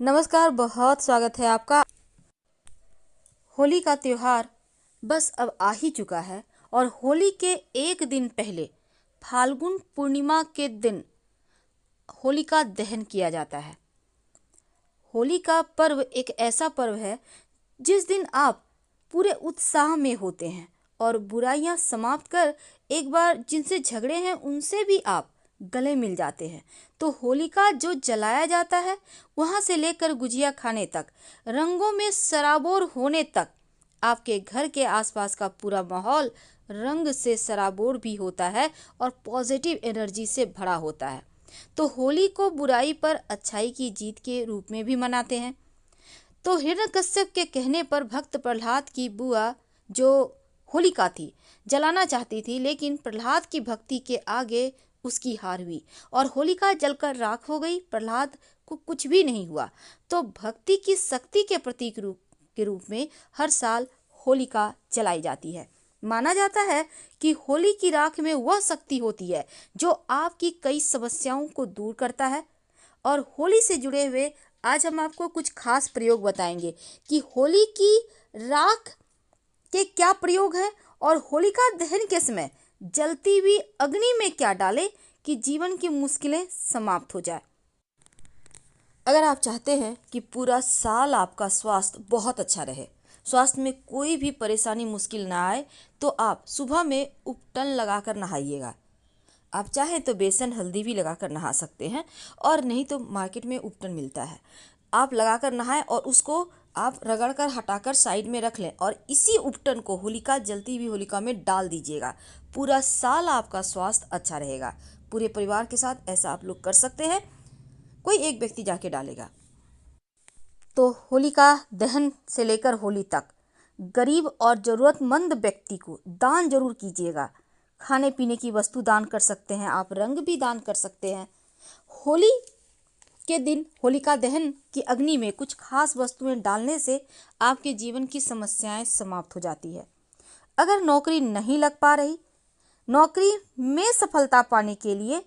नमस्कार, बहुत स्वागत है आपका। होली का त्योहार बस अब आ ही चुका है और होली के एक दिन पहले फाल्गुन पूर्णिमा के दिन होलिका दहन किया जाता है। होली का पर्व एक ऐसा पर्व है जिस दिन आप पूरे उत्साह में होते हैं और बुराइयां समाप्त कर एक बार जिनसे झगड़े हैं उनसे भी आप गले मिल जाते हैं। तो होलिका जो जलाया जाता है वहां से लेकर गुजिया खाने तक, रंगों में सराबोर होने तक, आपके घर के आसपास का पूरा माहौल रंग से सराबोर भी होता है और पॉजिटिव एनर्जी से भरा होता है। तो होली को बुराई पर अच्छाई की जीत के रूप में भी मनाते हैं। तो हिरण्यकश्यप के कहने पर भक्त प्रहलाद की बुआ जो होलिका थी जलाना चाहती थी, लेकिन प्रहलाद की भक्ति के आगे उसकी हार हुई और होलिका जलकर राख हो गई। प्रहलाद को कुछ भी नहीं हुआ। तो भक्ति की शक्ति के प्रतीक के रूप में हर साल होलिका जलाई जाती है। माना जाता है कि होली की राख में वह शक्ति होती है जो आपकी कई समस्याओं को दूर करता है। और होली से जुड़े हुए आज हम आपको कुछ खास प्रयोग बताएंगे कि होली की राख के क्या प्रयोग हैं और होलिका दहन के समय जलती हुई अग्नि में क्या डालें कि जीवन की मुश्किलें समाप्त हो जाए। अगर आप चाहते हैं कि पूरा साल आपका स्वास्थ्य बहुत अच्छा रहे, स्वास्थ्य में कोई भी परेशानी मुश्किल ना आए, तो आप सुबह में उपटन लगाकर नहाइएगा। आप चाहें तो बेसन हल्दी भी लगाकर नहा सकते हैं और नहीं तो मार्केट में उपटन मिलता है, आप लगाकर नहाएं और उसको आप रगड़कर हटाकर साइड में रख लें और इसी उपटन को होलिका जलती हुई होलिका में डाल दीजिएगा। पूरा साल आपका स्वास्थ्य अच्छा रहेगा। पूरे परिवार के साथ ऐसा आप लोग कर सकते हैं। कोई एक व्यक्ति जाके डालेगा। तो होलिका दहन से लेकर होली तक गरीब और ज़रूरतमंद व्यक्ति को दान जरूर कीजिएगा। खाने पीने की वस्तु दान कर सकते हैं, आप रंग भी दान कर सकते हैं। होली के दिन होलिका दहन की अग्नि में कुछ खास वस्तुएं डालने से आपके जीवन की समस्याएं समाप्त हो जाती है। अगर नौकरी नहीं लग पा रही, नौकरी में सफलता पाने के लिए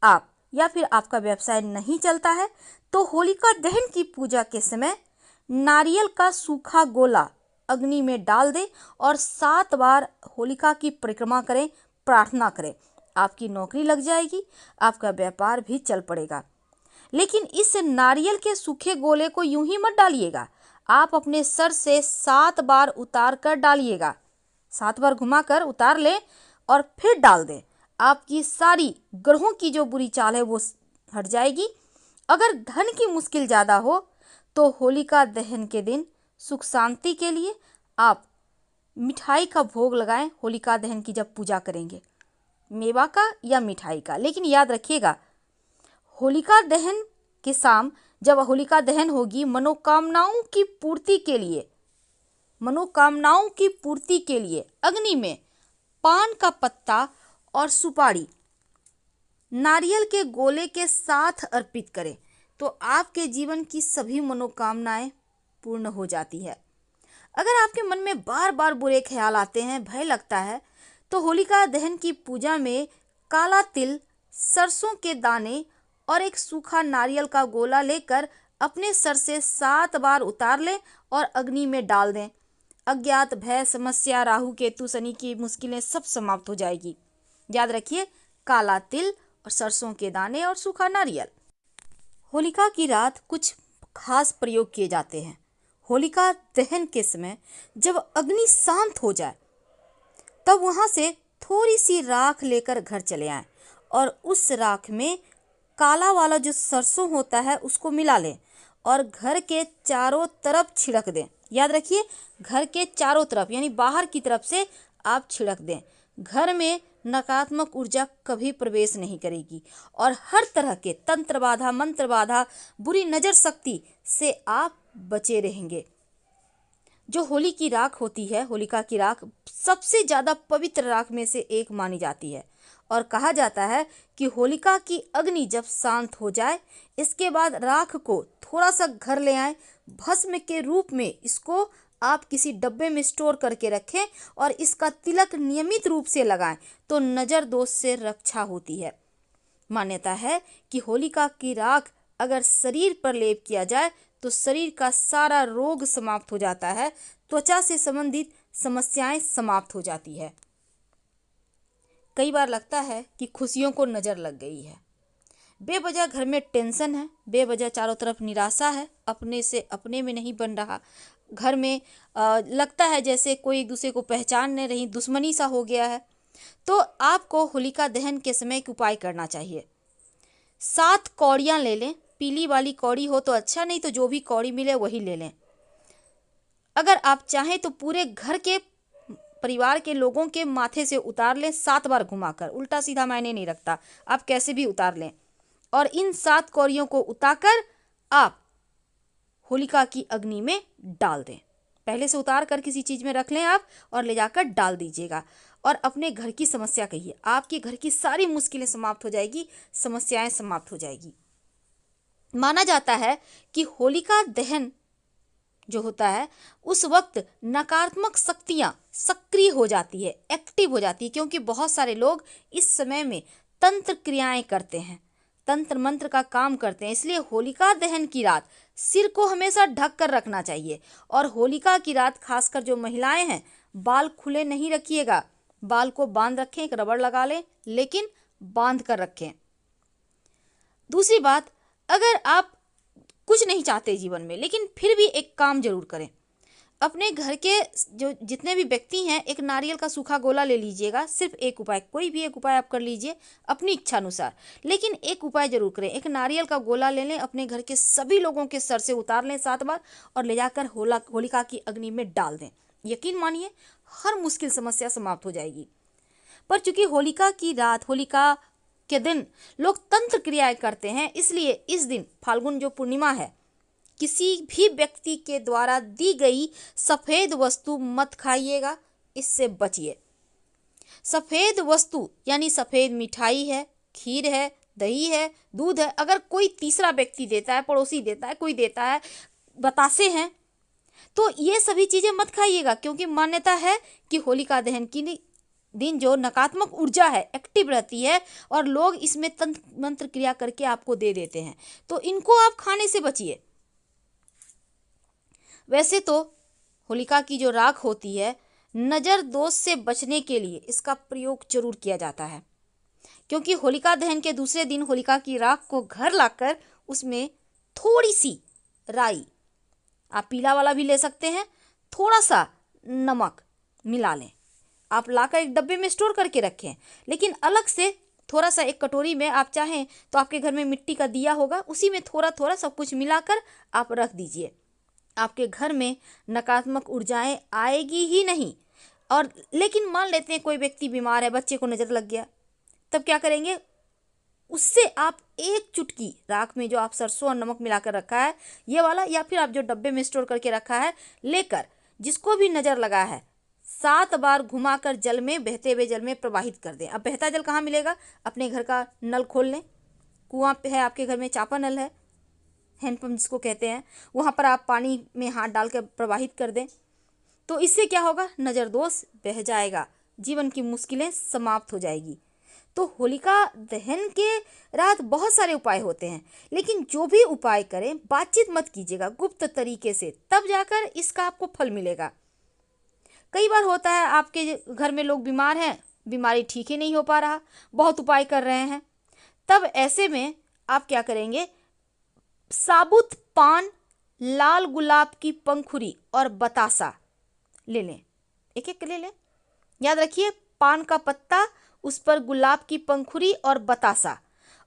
आप या फिर आपका व्यवसाय नहीं चलता है, तो होलिका दहन की पूजा के समय नारियल का सूखा गोला अग्नि में डाल दें और 7 बार होलिका की परिक्रमा करें, प्रार्थना करें। आपकी नौकरी लग जाएगी, आपका व्यापार भी चल पड़ेगा। लेकिन इस नारियल के सूखे गोले को यूं ही मत डालिएगा, आप अपने सर से 7 बार उतार कर डालिएगा। 7 बार घुमाकर उतार लें और फिर डाल दें। आपकी सारी ग्रहों की जो बुरी चाल है वो हट जाएगी। अगर धन की मुश्किल ज़्यादा हो तो होलिका दहन के दिन सुख शांति के लिए आप मिठाई का भोग लगाएं। होलिका दहन की जब पूजा करेंगे, मेवा का या मिठाई का। लेकिन याद रखिएगा, होलिका दहन के शाम जब होलिका दहन होगी, मनोकामनाओं की पूर्ति के लिए अग्नि में पान का पत्ता और सुपारी नारियल के गोले के साथ अर्पित करें तो आपके जीवन की सभी मनोकामनाएं पूर्ण हो जाती है। अगर आपके मन में बार बार बुरे ख्याल आते हैं, भय लगता है, तो होलिका दहन की पूजा में काला तिल, सरसों के दाने और एक सूखा नारियल का गोला लेकर अपने सर से 7 बार उतार लें और अग्नि में डाल दें। अज्ञात भय, समस्या, राहु केतु शनि की मुश्किलें सब समाप्त हो जाएगी। याद रखिए, काला तिल और सरसों के दाने और सूखा नारियल। होलिका की रात कुछ खास प्रयोग किए जाते हैं। होलिका दहन के समय जब अग्नि शांत हो जाए तब वहां से थोड़ी सी राख लेकर घर चले आएं और उस राख में काला वाला जो सरसों होता है उसको मिला लें और घर के चारों तरफ छिड़क दें। याद रखिए, घर के चारों तरफ यानी बाहर की तरफ से आप छिड़क दें। घर में नकारात्मक ऊर्जा कभी प्रवेश नहीं करेगी और हर तरह के तंत्र बाधा, मंत्र बाधा, बुरी नजर शक्ति से आप बचे रहेंगे। जो होली की राख होती है, होलिका की राख सबसे ज़्यादा पवित्र राख में से एक मानी जाती है और कहा जाता है कि होलिका की अग्नि जब शांत हो जाए, इसके बाद राख को थोड़ा सा घर ले आएं, भस्म के रूप में इसको आप किसी डब्बे में स्टोर करके रखें और इसका तिलक नियमित रूप से लगाएं तो नज़र दोष से रक्षा होती है। मान्यता है कि होलिका की राख अगर शरीर पर लेप किया जाए तो शरीर का सारा रोग समाप्त हो जाता है, त्वचा से संबंधित समस्याएं समाप्त हो जाती है। कई बार लगता है कि खुशियों को नजर लग गई है, बेवजह घर में टेंशन है, बेवजह चारों तरफ निराशा है, अपने से अपने में नहीं बन रहा, घर में लगता है जैसे कोई एक दूसरे को पहचान नहीं रही, दुश्मनी सा हो गया है। तो आपको होलिका दहन के समय एक उपाय करना चाहिए। 7 कौड़ियाँ ले लें, पीली वाली कौड़ी हो तो अच्छा, नहीं तो जो भी कौड़ी मिले वही ले लें। अगर आप चाहें तो पूरे घर के परिवार के लोगों के माथे से उतार लें 7 बार घुमाकर, उल्टा सीधा मायने नहीं रखता, आप कैसे भी उतार लें। और इन 7 कौड़ियों को उतारकर आप होलिका की अग्नि में डाल दें। पहले से उतार कर किसी चीज में रख लें आप और ले जाकर डाल दीजिएगा और अपने घर की समस्या कहिए, आपके घर की सारी मुश्किलें समाप्त हो जाएगी, समस्याएं समाप्त हो जाएगी। माना जाता है कि होलिका दहन जो होता है उस वक्त नकारात्मक शक्तियां सक्रिय हो जाती है, एक्टिव हो जाती है, क्योंकि बहुत सारे लोग इस समय में तंत्र क्रियाएं करते हैं, तंत्र मंत्र का काम करते हैं। इसलिए होलिका दहन की रात सिर को हमेशा ढक कर रखना चाहिए। और होलिका की रात खासकर जो महिलाएं हैं, बाल खुले नहीं रखिएगा, बाल को बांध रखें, एक रबड़ लगा लें, लेकिन बांध कर रखें। दूसरी बात, अगर आप कुछ नहीं चाहते जीवन में लेकिन फिर भी एक काम जरूर करें, अपने घर के जो जितने भी व्यक्ति हैं एक नारियल का सूखा गोला ले लीजिएगा। सिर्फ एक उपाय, कोई भी एक उपाय आप कर लीजिए अपनी इच्छा अनुसार, लेकिन एक उपाय जरूर करें। एक नारियल का गोला ले लें, अपने घर के सभी लोगों के सर से उतार लें 7 बार और ले जाकर होलिका की अग्नि में डाल दें। यकीन मानिए हर मुश्किल समस्या समाप्त हो जाएगी। पर चूंकि होलिका की रात, होलिका के दिन लोग तंत्र क्रियाएं करते हैं, इसलिए इस दिन फाल्गुन जो पूर्णिमा है, किसी भी व्यक्ति के द्वारा दी गई सफेद वस्तु मत खाइएगा, इससे बचिए। सफेद वस्तु यानी सफेद मिठाई है, खीर है, दही है, दूध है, अगर कोई तीसरा व्यक्ति देता है, पड़ोसी देता है, कोई देता है, बतासे हैं, तो ये सभी चीजें मत खाइएगा, क्योंकि मान्यता है कि होलिका दहन की दिन जो नकारात्मक ऊर्जा है एक्टिव रहती है और लोग इसमें तंत्र मंत्र क्रिया करके आपको दे देते हैं, तो इनको आप खाने से बचिए। वैसे तो होलिका की जो राख होती है, नज़र दोष से बचने के लिए इसका प्रयोग जरूर किया जाता है, क्योंकि होलिका दहन के दूसरे दिन होलिका की राख को घर लाकर उसमें थोड़ी सी राई, आप पीला वाला भी ले सकते हैं, थोड़ा सा नमक मिला लें, आप लाकर एक डब्बे में स्टोर करके रखें। लेकिन अलग से थोड़ा सा एक कटोरी में, आप चाहें तो आपके घर में मिट्टी का दिया होगा, उसी में थोड़ा थोड़ा सब कुछ मिलाकर आप रख दीजिए। आपके घर में नकारात्मक ऊर्जाएं आएगी ही नहीं। और लेकिन मान लेते हैं कोई व्यक्ति बीमार है, बच्चे को नज़र लग गया, तब क्या करेंगे, उससे आप एक चुटकी राख में जो आप सरसों और नमक मिलाकर रखा है ये वाला, या फिर आप जो डब्बे में स्टोर करके रखा है, लेकर जिसको भी नज़र लगा है 7 बार घुमाकर जल में, बहते हुए जल में प्रवाहित कर दें। अब बहता जल कहाँ मिलेगा, अपने घर का नल खोल लें, कुआं पे है आपके घर में, चापा नल है, हैंडपम्प जिसको कहते हैं, वहाँ पर आप पानी में हाथ डाल कर प्रवाहित कर दें। तो इससे क्या होगा, नज़र दोष बह जाएगा, जीवन की मुश्किलें समाप्त हो जाएगी। तो होलिका दहन के रात बहुत सारे उपाय होते हैं, लेकिन जो भी उपाय करें बातचीत मत कीजिएगा, गुप्त तरीके से, तब जाकर इसका आपको फल मिलेगा। कई बार होता है आपके घर में लोग बीमार हैं, बीमारी ठीक ही नहीं हो पा रहा, बहुत उपाय कर रहे हैं, तब ऐसे में आप क्या करेंगे, साबुत पान, लाल गुलाब की पंखुड़ी और बतासा ले लें, एक एक ले लें। याद रखिए, पान का पत्ता, उस पर गुलाब की पंखुड़ी और बतासा।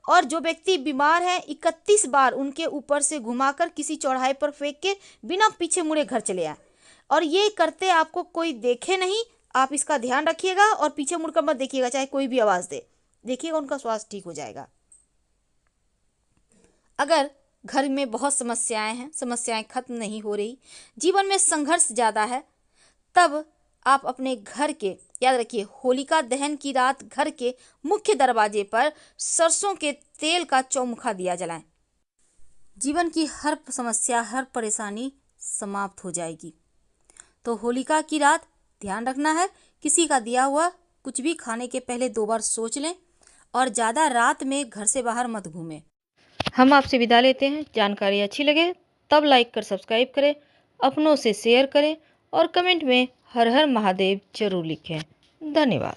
और जो व्यक्ति बीमार है 31 बार उनके ऊपर से घुमाकर किसी चौराहे पर फेंक के बिना पीछे मुड़े घर चले आए। और ये करते आपको कोई देखे नहीं, आप इसका ध्यान रखिएगा और पीछे मुड़कर मत देखिएगा, चाहे कोई भी आवाज़ दे, देखिएगा उनका स्वास्थ्य ठीक हो जाएगा। अगर घर में बहुत समस्याएं हैं, समस्याएं खत्म नहीं हो रही, जीवन में संघर्ष ज़्यादा है, तब आप अपने घर के, याद रखिए, होलिका दहन की रात घर के मुख्य दरवाजे पर सरसों के तेल का चौमुखा दिया जलाएं। जीवन की हर समस्या, हर परेशानी समाप्त हो जाएगी। तो होलिका की रात ध्यान रखना है, किसी का दिया हुआ कुछ भी खाने के पहले 2 बार सोच लें और ज़्यादा रात में घर से बाहर मत घूमें। हम आपसे विदा लेते हैं। जानकारी अच्छी लगे तब लाइक कर सब्सक्राइब करें, अपनों से शेयर करें और कमेंट में हर हर महादेव जरूर लिखें। धन्यवाद।